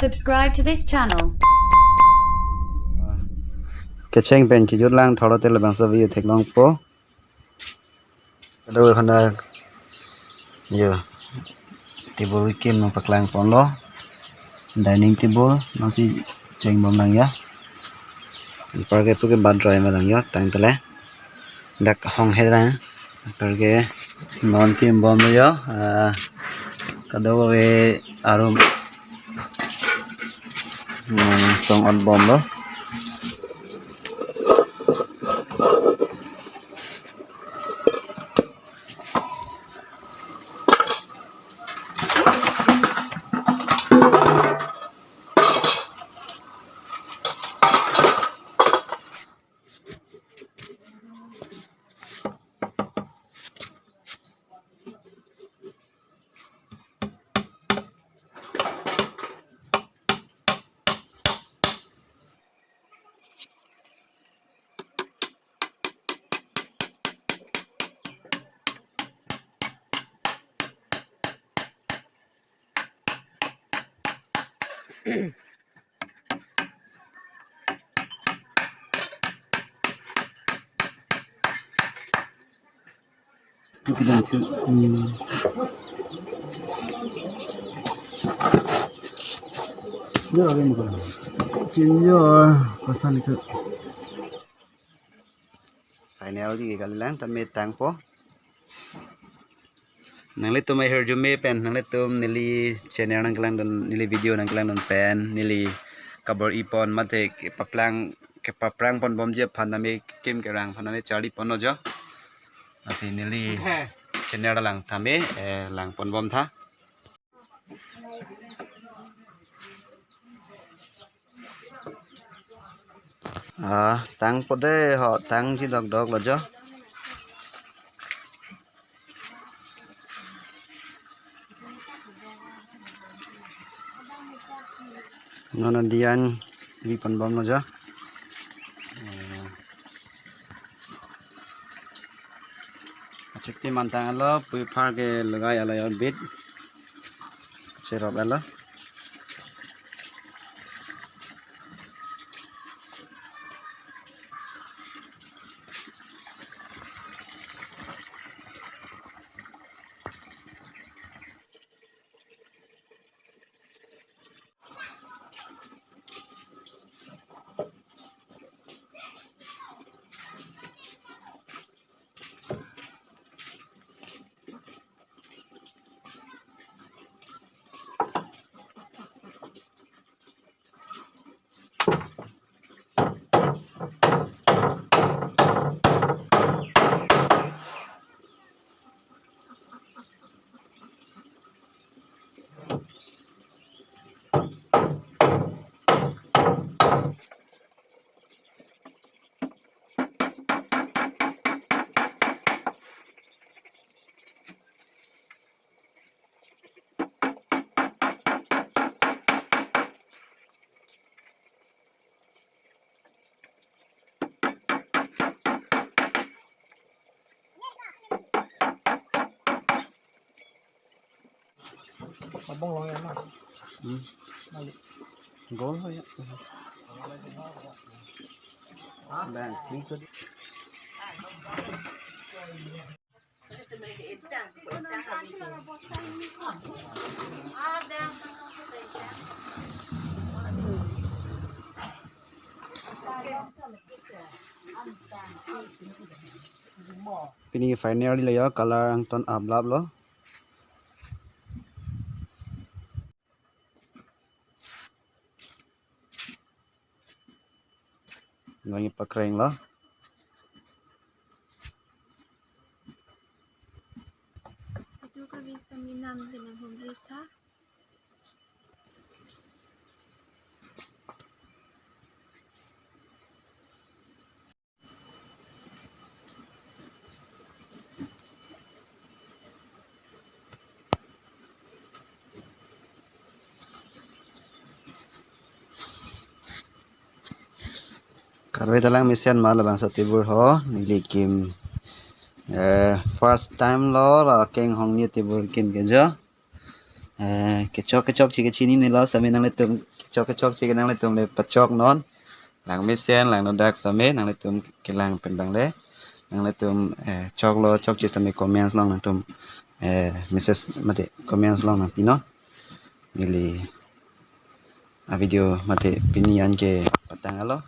Subscribe to this channel. Cái tranh bên chỉ chút lang thọ tên là bằng sơ vi thạch long po đâu phần là giờ table kim nó bạc lang pon lo dining table nó si tranh bom lang ya par cái bad dry mà lang ya tang tele dak hong hết ra par cái non kim bom lo ya cái đâu về arum song on bom lo cái đằng trước giờ lên một chín giờ có sẵn được phải neo gì cái láng ta mê tang po nang le tumai her jume pen nang le tum nili channel nang klang don nili video nang klang don pen nili cover ipon mate ke paprang pon bom je phaname kim ke rang phaname chari pono jo asi nili channel lang thame lang pon bom tha tang pode họ tang chi dog dog lo jo ngon dian li pon bom lo jo chikti mantang lo pui phar ke lagai ala yon bit cherop ala bông lông em mà gol thôi đang đi chút ini finally lah ya color ang ton ablab lo ngangi pakreng lo itu ka bisa minam dengan pemerintah. karwe talang misian mal bang sa tibur ho nili kim first time lo ra keng hong ni tibur kim ke jo kecok ci kecini ni lo sami nang le tum kecok ci nang le tum le pacok non lang mesen lang no dak sami nang le tum kilang pen bang le nang le tum chok lo chok ci sami comments long nang tum message mate comments long nang pino nili a video mate pini an ke patang alo